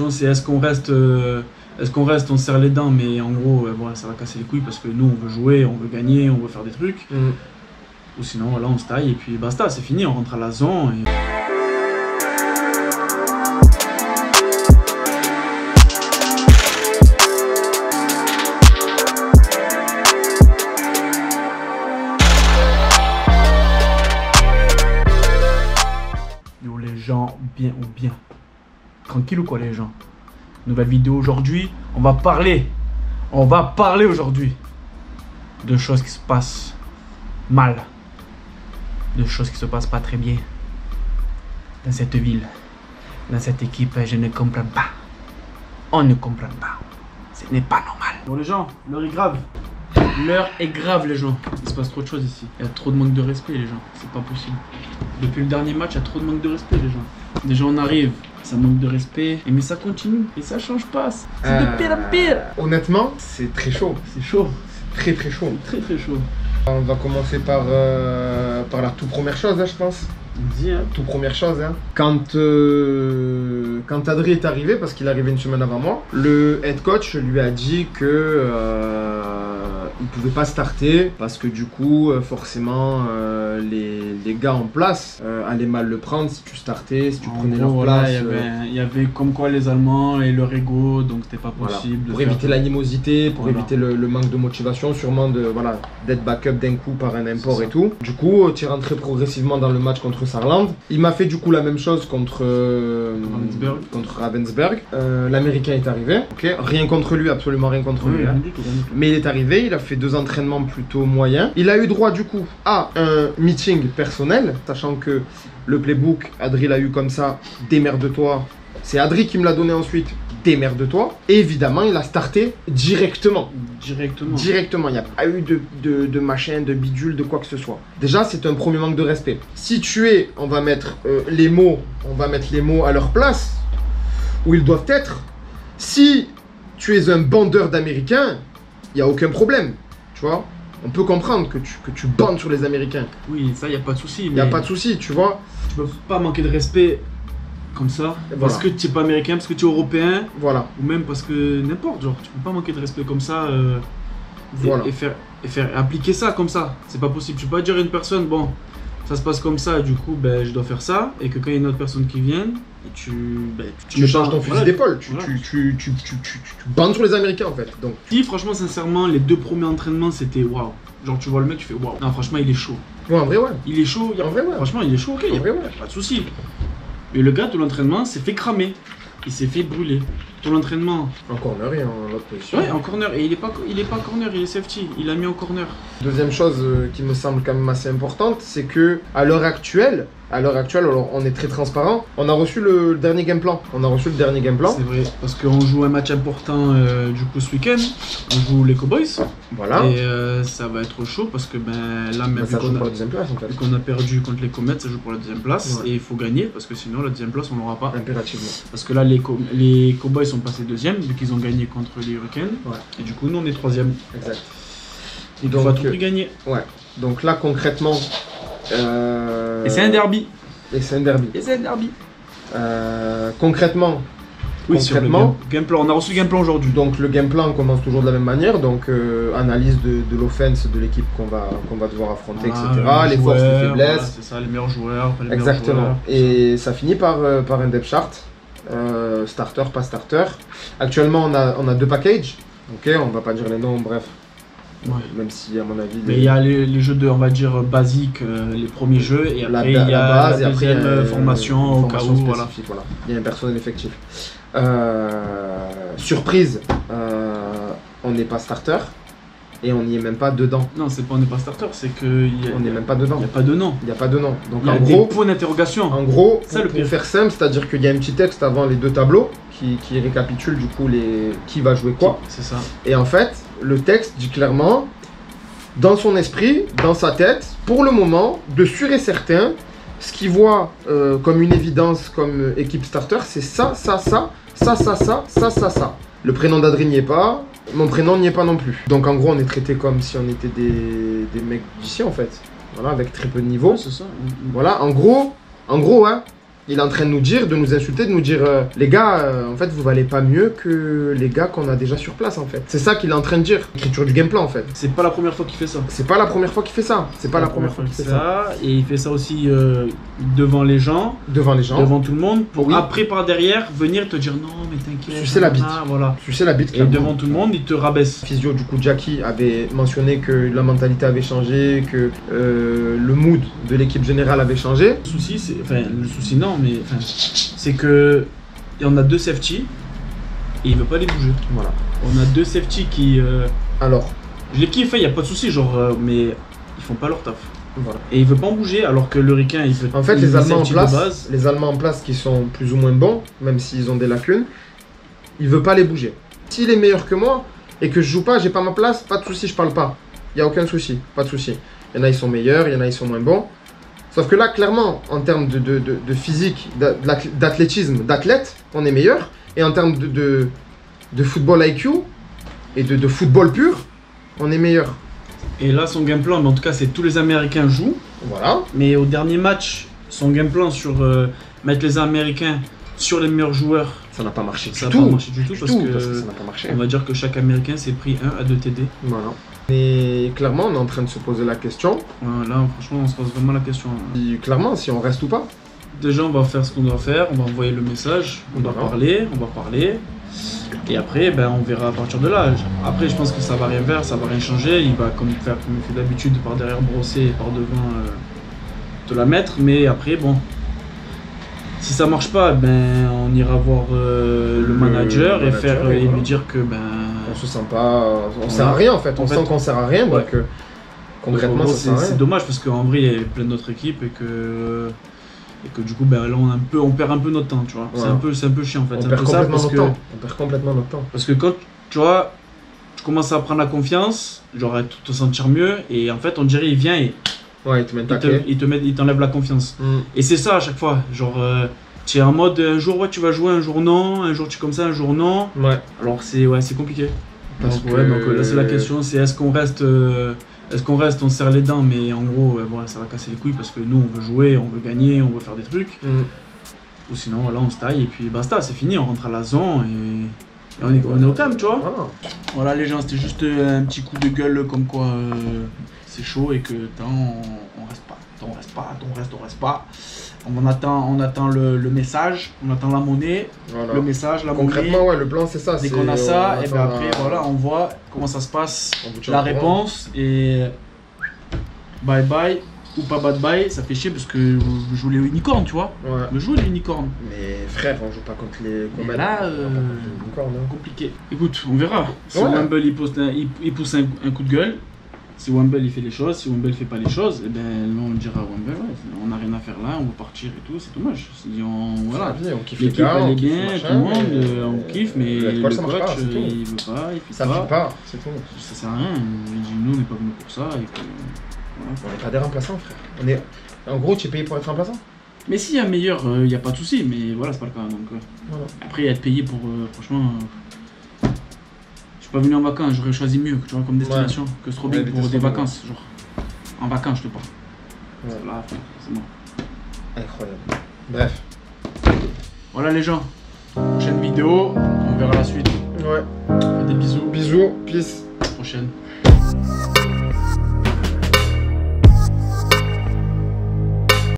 C'est est-ce qu'on reste, on serre les dents, mais en gros, voilà, ça va casser les couilles parce que nous, on veut jouer, on veut gagner, on veut faire des trucs. Ou sinon, voilà, on se taille et puis basta, c'est fini, on rentre à la zone. Et... Yo les gens, bien ou bien. Tranquille ou quoi les gens? Nouvelle vidéo aujourd'hui, on va parler aujourd'hui de choses qui se passent mal, de choses qui se passent pas très bien dans cette ville, dans cette équipe. Je ne comprends pas, on ne comprend pas, ce n'est pas normal. Bon les gens, l'heure est grave. L'heure est grave les gens, il se passe trop de choses ici. Il y a trop de manque de respect les gens, c'est pas possible. Depuis le dernier match, il y a trop de manque de respect les gens. Déjà on arrive, ça manque de respect, mais ça continue et ça change pas. C'est de pire en pire. Honnêtement, c'est très chaud. C'est chaud. C'est très chaud. Très très chaud. On va commencer par la toute première chose, hein, je pense. Dis, hein. Toute première chose, hein. Quand Adri est arrivé, parce qu'il est arrivé une semaine avant moi, le head coach lui a dit que il pouvait pas starter parce que du coup, forcément, les gars en place allaient mal le prendre si tu startais, si tu prenais leur place. Il y avait comme quoi les Allemands et leur ego, donc c'était pas possible. Voilà. Pour éviter l'animosité, pour éviter le manque de motivation, sûrement d'être backup d'un coup par un import et tout. Du coup, tu es rentré progressivement dans le match contre Saarland. Il m'a fait du coup la même chose contre Ravensburg. L'Américain est arrivé. Okay. Rien contre lui, absolument rien contre lui. Hein. Mais il est arrivé, il a fait 2 entraînements plutôt moyens. Il a eu droit du coup à un meeting personnel, sachant que le playbook, Adri l'a eu comme ça, démerde-toi. C'est Adri qui me l'a donné ensuite, démerde-toi. Et évidemment, il a starté directement. Directement, il n'y a pas eu de machin, de bidule, de quoi que ce soit. Déjà, c'est un premier manque de respect. Si tu es, on va mettre les mots à leur place, où ils doivent être. Si tu es un bandeur d'Américains, il n'y a aucun problème, tu vois. On peut comprendre que tu bandes sur les Américains. Oui, ça, il n'y a pas de souci. Il n'y a pas de souci, tu vois. Tu peux pas manquer de respect comme ça, voilà. Parce que tu n'es pas américain, parce que tu es européen, voilà. Ou même parce que n'importe, genre, tu peux pas manquer de respect comme ça voilà. et faire appliquer ça comme ça. C'est pas possible. Tu peux pas dire à une personne, bon, ça se passe comme ça, et du coup, ben, je dois faire ça, et que quand il y a une autre personne qui vient, et tu changes ton fusil d'épaule, tu bandes sur les Américains en fait. Donc. Si, franchement, sincèrement, les 2 premiers entraînements, c'était waouh. Genre, tu vois le mec, tu fais waouh. Non, franchement, il est chaud. Ouais, en vrai, ouais. Il est chaud, en vrai, ouais. Franchement, il est chaud, ok, il y a pas de souci. Mais le gars de l'entraînement s'est fait cramer, il s'est fait brûler. Ton l'entraînement. En corner et en autre position. Ouais, en corner, et il est pas corner, il est safety, il a mis en corner. Deuxième chose qui me semble quand même assez importante, c'est que à l'heure actuelle, alors on est très transparent, on a reçu le dernier game plan. C'est vrai, parce qu'on joue un match important du coup ce week-end, on joue les Cowboys. Voilà. Et ça va être chaud parce que là même ça joue pour la deuxième place en fait. Vu qu'on a perdu contre les Comets, ça joue pour la deuxième place. Ouais. Et il faut gagner parce que sinon la deuxième place on l'aura pas. Impérativement. Parce que là les Cowboys sont passés deuxième vu qu'ils ont gagné contre les Hurricanes. Ouais. Et du coup nous on est troisième. Exact. Et donc on va tout gagner. Ouais. Donc là concrètement. Et c'est un derby. Concrètement. Oui, sur le game plan. On a reçu le game plan aujourd'hui. Donc le game plan commence toujours de la même manière. Donc analyse de l'offense de l'équipe qu'on va devoir affronter, etc. Les forces, les faiblesses. Voilà, c'est ça, les meilleurs joueurs. Pas les exactement. Meilleurs joueurs, et ça finit par un depth chart. Starter, pas starter. Actuellement on a 2 packages. Ok, on va pas dire les noms, bref. Ouais. Même si à mon avis... Mais il y a les jeux de, on va dire, basiques, les premiers jeux, et après il y a base, la deuxième formation au cas où, voilà. Il y a un personnel effectif. Surprise, on n'est pas starter, et on n'y est même pas dedans. Non, c'est pas on n'est pas starter, c'est que... On n'est même pas dedans. Il n'y a pas de nom. Il n'y a pas de nom. Donc il y a des points d'interrogation. En gros, pour faire simple, c'est-à-dire qu'il y a un petit texte avant les 2 tableaux, qui récapitule du coup qui va jouer quoi. C'est ça. Et en fait, le texte dit clairement, dans son esprit, dans sa tête, pour le moment, de sûr et certain, ce qu'il voit comme une évidence, comme équipe starter, c'est ça. Le prénom d'Adri n'y est pas, mon prénom n'y est pas non plus. Donc en gros, on est traité comme si on était des mecs d'ici en fait. Voilà, avec très peu de niveau. Ouais, c'est ça. Voilà, en gros, hein. Il est en train de nous dire, de nous insulter, de nous dire les gars, en fait, vous valez pas mieux que les gars qu'on a déjà sur place, en fait. C'est ça qu'il est en train de dire. L'écriture du game plan, en fait. C'est pas la première fois qu'il fait ça. C'est pas la première fois qu'il fait ça. C'est pas la première fois qu'il fait ça. Et il fait ça aussi devant les gens. Devant les gens. Devant tout le monde. Pour Oui. après, par derrière, venir te dire non, mais t'inquiète. Sucer la bite. Voilà. Sucer la bite, Et devant tout le monde, il te rabaisse. Physio, du coup, Jackie avait mentionné que la mentalité avait changé, que le mood de l'équipe générale avait changé. Le souci, c'est. Enfin, le souci, non, mais. Enfin, c'est que. Il y en a 2 safety. Et il veut pas les bouger. Voilà. On a 2 safety qui. Alors. Je les kiffe, il n'y a pas de souci, genre. Mais ils font pas leur taf. Voilà. Et il veut pas en bouger, alors que le Ricain, il peut. En fait, il les est Allemands en safety de place, base. les Allemands en place qui sont plus ou moins bons, même s'ils ont des lacunes, il veut pas les bouger. S'il est meilleur que moi et que je joue pas, j'ai pas ma place, pas de souci, je parle pas. Il y a aucun souci, pas de souci. Il y en a ils sont meilleurs, il y en a ils sont moins bons. Sauf que là, clairement, en termes de physique, d'athlétisme, d'athlète, on est meilleur. Et en termes de football IQ et de football pur, on est meilleur. Et là, son game plan, en tout cas, c'est tous les Américains jouent. Voilà. Mais au dernier match, son game plan sur mettre les Américains sur les meilleurs joueurs, Ça n'a pas marché ça n'a pas marché du tout parce que ça n'a pas marché. on va dire que chaque Américain s'est pris 1 à 2 TD. Voilà. Et clairement, on est en train de se poser la question. Ouais, là, franchement, on se pose vraiment la question. Clairement, si on reste ou pas. Déjà, on va faire ce qu'on doit faire, on va envoyer le message, on va parler. Et après, ben, on verra à partir de là. Après, je pense que ça va rien faire, ça va rien changer. Il va comme faire comme il fait d'habitude, par derrière brosser et par devant te la mettre. Mais après, bon, si ça marche pas, ben, on ira voir le manager et faire et lui dire que ben. On se sent pas. On sert à rien en fait. On sent qu'on sert à rien. Ouais. Donc concrètement, gros, ça sert à rien. c'est dommage parce qu'en vrai, il y a plein d'autres équipes et que du coup, ben, là, on perd un peu notre temps, tu vois. Ouais. C'est un peu chiant en fait. On C'est un perd peu ça complètement parce notre que. temps. On perd complètement notre temps. Parce que quand, tu vois, tu commences à prendre la confiance, genre à te sentir mieux, et en fait, on dirait, il vient et Ouais, ils te mettent taquet. il t'enlève la confiance. Mm. Et c'est ça à chaque fois, genre, tu es en mode, un jour, ouais, tu vas jouer, un jour non, un jour tu es comme ça, un jour non. Ouais. Alors, c'est compliqué. Parce Donc, que- donc là, c'est la question, c'est est-ce qu'on reste, on serre les dents, mais en gros, bon, ça va casser les couilles parce que nous, on veut jouer, on veut gagner, on veut faire des trucs. Mm. Ou sinon, voilà, on se taille et puis basta, c'est fini, on rentre à la zone et on est au calme, tu vois. Voilà. Voilà les gens, c'était juste un petit coup de gueule comme quoi c'est chaud et que on reste pas. On reste pas. On attend le message, on attend la monnaie, Voilà. le message, la Concrètement, monnaie. ouais, le plan c'est ça. Dès c'est- qu'on a ça, on et attend ben après la- voilà, on voit comment ça se passe, on vous tient la au courant. réponse et bye bye ou pas bye bye, ça fait chier parce que je joue les unicornes, tu vois. Ouais. Je joue les unicornes. Mais frère, on joue pas contre les Mais combattants. là, On joue pas contre les unicornes, hein. compliqué. Écoute, on verra. Si Ouais. Wemble il pousse un coup de gueule, si Wemble il fait les choses, si Wemble fait pas les choses, et ben là on dira à Wemble, ouais, on n'a rien à faire là, on va partir et tout, c'est dommage. Si voilà. C'est la vie, on kiffe les L'équipe gars, elle on est kiffe bien, machin, tout le monde, mais- on kiffe, mais le le coach, ça marche coach pas, c'est tout. il veut pas, il fait Ça pas. fait pas, c'est tout. Ça sert à rien. Il dit nous on n'est pas venus pour ça et que. Voilà. On n'est pas des remplaçants, frère. On est... En gros, tu es payé pour être remplaçant. Mais s'il y a meilleur, il n'y a pas de souci, mais voilà, c'est pas le cas. Donc, Voilà. après, être payé pour. Franchement. Je suis pas venu en vacances, j'aurais choisi mieux, tu vois, comme destination que Strobing Ouais, pour des Strobing, vacances. Genre, en vacances, je te parle. Ouais. Là, c'est bon. Incroyable. Bref. Voilà, les gens. Prochaine vidéo, on verra la suite. Ouais. Des bisous. Bisous, peace. À la prochaine.